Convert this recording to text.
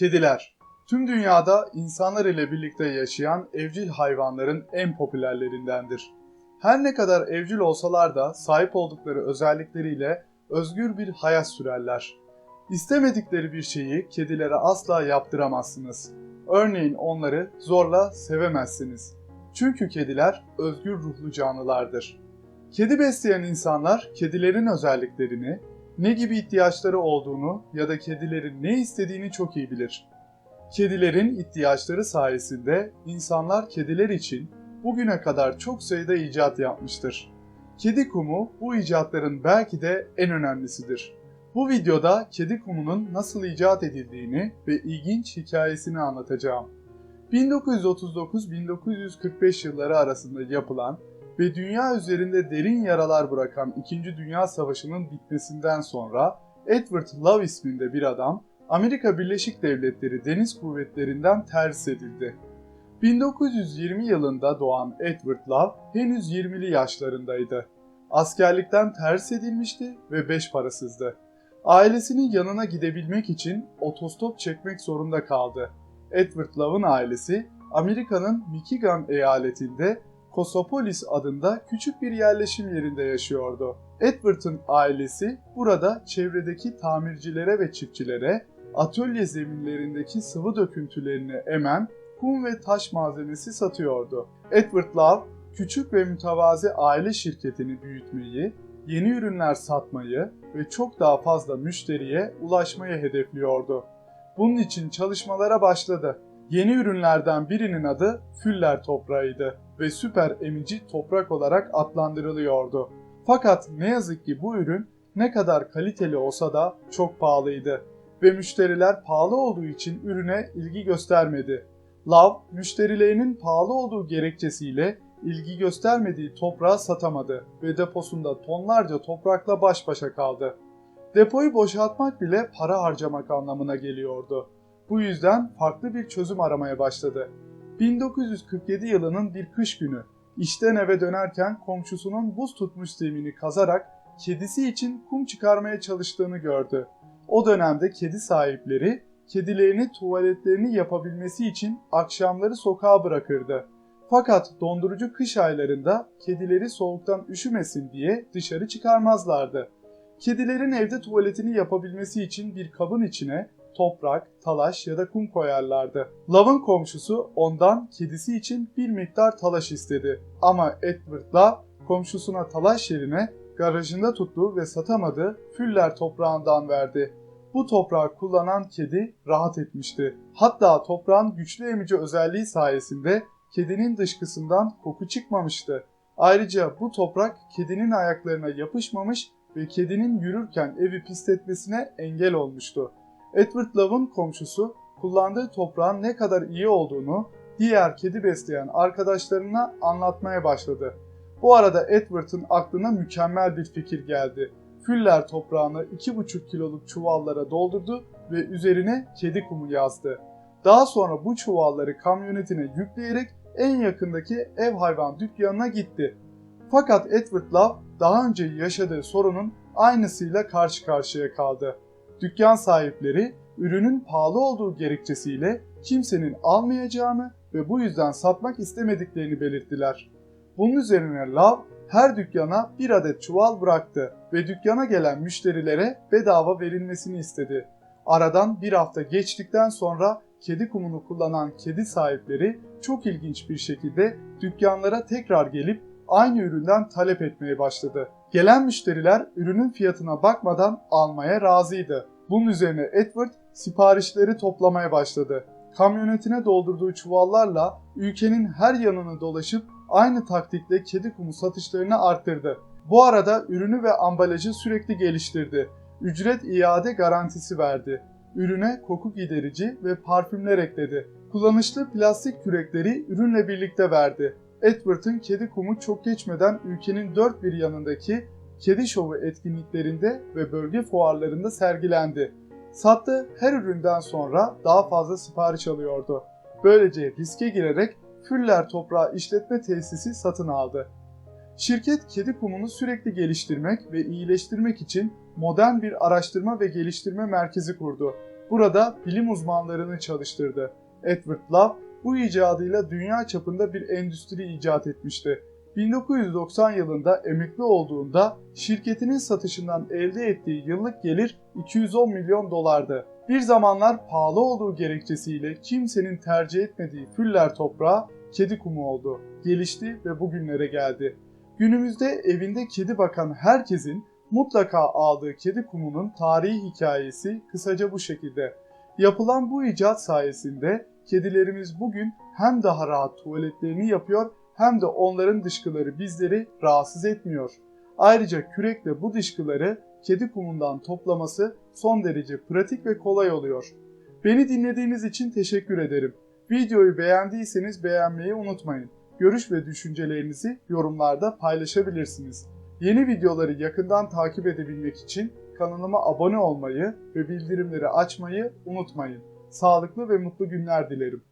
Kediler. Tüm dünyada insanlar ile birlikte yaşayan evcil hayvanların en popülerlerindendir. Her ne kadar evcil olsalar da sahip oldukları özellikleriyle özgür bir hayat sürerler. İstemedikleri bir şeyi kedilere asla yaptıramazsınız. Örneğin onları zorla sevemezsiniz. Çünkü kediler özgür ruhlu canlılardır. Kedi besleyen insanlar kedilerin özelliklerini, ne gibi ihtiyaçları olduğunu ya da kedilerin ne istediğini çok iyi bilir. Kedilerin ihtiyaçları sayesinde insanlar kediler için bugüne kadar çok sayıda icat yapmıştır. Kedi kumu bu icatların belki de en önemlisidir. Bu videoda kedi kumunun nasıl icat edildiğini ve ilginç hikayesini anlatacağım. 1939-1945 yılları arasında yapılan ve dünya üzerinde derin yaralar bırakan 2. Dünya Savaşı'nın bitmesinden sonra Edward Love isminde bir adam Amerika Birleşik Devletleri Deniz Kuvvetleri'nden terhis edildi. 1920 yılında doğan Edward Love henüz 20'li yaşlarındaydı. Askerlikten terhis edilmişti ve beş parasızdı. Ailesinin yanına gidebilmek için otostop çekmek zorunda kaldı. Edward Love'ın ailesi Amerika'nın Michigan eyaletinde Kosopolis adında küçük bir yerleşim yerinde yaşıyordu. Edward'ın ailesi burada çevredeki tamircilere ve çiftçilere atölye zeminlerindeki sıvı döküntülerini emen kum ve taş malzemesi satıyordu. Edward Love, küçük ve mütevazi aile şirketini büyütmeyi, yeni ürünler satmayı ve çok daha fazla müşteriye ulaşmayı hedefliyordu. Bunun için çalışmalara başladı. Yeni ürünlerden birinin adı Füller toprağıydı ve süper emici toprak olarak adlandırılıyordu. Fakat ne yazık ki bu ürün ne kadar kaliteli olsa da çok pahalıydı ve müşteriler pahalı olduğu için ürüne ilgi göstermedi. Love, müşterilerinin pahalı olduğu gerekçesiyle ilgi göstermediği toprağı satamadı ve deposunda tonlarca toprakla baş başa kaldı. Depoyu boşaltmak bile para harcamak anlamına geliyordu. Bu yüzden farklı bir çözüm aramaya başladı. 1947 yılının bir kış günü işten eve dönerken komşusunun buz tutmuş zemini kazarak kedisi için kum çıkarmaya çalıştığını gördü. O dönemde kedi sahipleri kedilerini tuvaletlerini yapabilmesi için akşamları sokağa bırakırdı. Fakat dondurucu kış aylarında kedileri soğuktan üşümesin diye dışarı çıkarmazlardı. Kedilerin evde tuvaletini yapabilmesi için bir kabın içine toprak, talaş ya da kum koyarlardı. Love'ın komşusu ondan kedisi için bir miktar talaş istedi. Ama Edward Love komşusuna talaş yerine garajında tuttuğu ve satamadığı Füller toprağından verdi. Bu toprağı kullanan kedi rahat etmişti. Hatta toprağın güçlü emici özelliği sayesinde kedinin dışkısından koku çıkmamıştı. Ayrıca bu toprak kedinin ayaklarına yapışmamış ve kedinin yürürken evi pisletmesine engel olmuştu. Edward Love'ın komşusu kullandığı toprağın ne kadar iyi olduğunu diğer kedi besleyen arkadaşlarına anlatmaya başladı. Bu arada Edward'ın aklına mükemmel bir fikir geldi. Füller toprağını 2,5 kiloluk çuvallara doldurdu ve üzerine kedi kumu yazdı. Daha sonra bu çuvalları kamyonetine yükleyerek en yakındaki ev hayvan dükkanına gitti. Fakat Edward Love daha önce yaşadığı sorunun aynısıyla karşı karşıya kaldı. Dükkan sahipleri ürünün pahalı olduğu gerekçesiyle kimsenin almayacağını ve bu yüzden satmak istemediklerini belirttiler. Bunun üzerine Love her dükkana bir adet çuval bıraktı ve dükkana gelen müşterilere bedava verilmesini istedi. Aradan bir hafta geçtikten sonra kedi kumunu kullanan kedi sahipleri çok ilginç bir şekilde dükkanlara tekrar gelip aynı üründen talep etmeye başladı. Gelen müşteriler ürünün fiyatına bakmadan almaya razıydı. Bunun üzerine Edward siparişleri toplamaya başladı. Kamyonetine doldurduğu çuvallarla ülkenin her yanını dolaşıp aynı taktikle kedi kumu satışlarını arttırdı. Bu arada ürünü ve ambalajı sürekli geliştirdi. Ücret iade garantisi verdi. Ürüne koku giderici ve parfümler ekledi. Kullanışlı plastik kürekleri ürünle birlikte verdi. Edward'ın kedi kumu çok geçmeden ülkenin dört bir yanındaki kedi şovu etkinliklerinde ve bölge fuarlarında sergilendi. Sattığı her üründen sonra daha fazla sipariş alıyordu. Böylece riske girerek Füller Toprağı İşletme Tesisi satın aldı. Şirket kedi kumunu sürekli geliştirmek ve iyileştirmek için modern bir araştırma ve geliştirme merkezi kurdu. Burada bilim uzmanlarını çalıştırdı. Edward Love bu icadıyla dünya çapında bir endüstri icat etmişti. 1990 yılında emekli olduğunda şirketinin satışından elde ettiği yıllık gelir 210 milyon dolardı. Bir zamanlar pahalı olduğu gerekçesiyle kimsenin tercih etmediği Füller toprağı kedi kumu oldu. Gelişti ve bugünlere geldi. Günümüzde evinde kedi bakan herkesin mutlaka aldığı kedi kumunun tarihi hikayesi kısaca bu şekilde. Yapılan bu icat sayesinde kedilerimiz bugün hem daha rahat tuvaletlerini yapıyor hem de onların dışkıları bizleri rahatsız etmiyor. Ayrıca kürekle bu dışkıları kedi kumundan toplaması son derece pratik ve kolay oluyor. Beni dinlediğiniz için teşekkür ederim. Videoyu beğendiyseniz beğenmeyi unutmayın. Görüş ve düşüncelerinizi yorumlarda paylaşabilirsiniz. Yeni videoları yakından takip edebilmek için kanalıma abone olmayı ve bildirimleri açmayı unutmayın. Sağlıklı ve mutlu günler dilerim.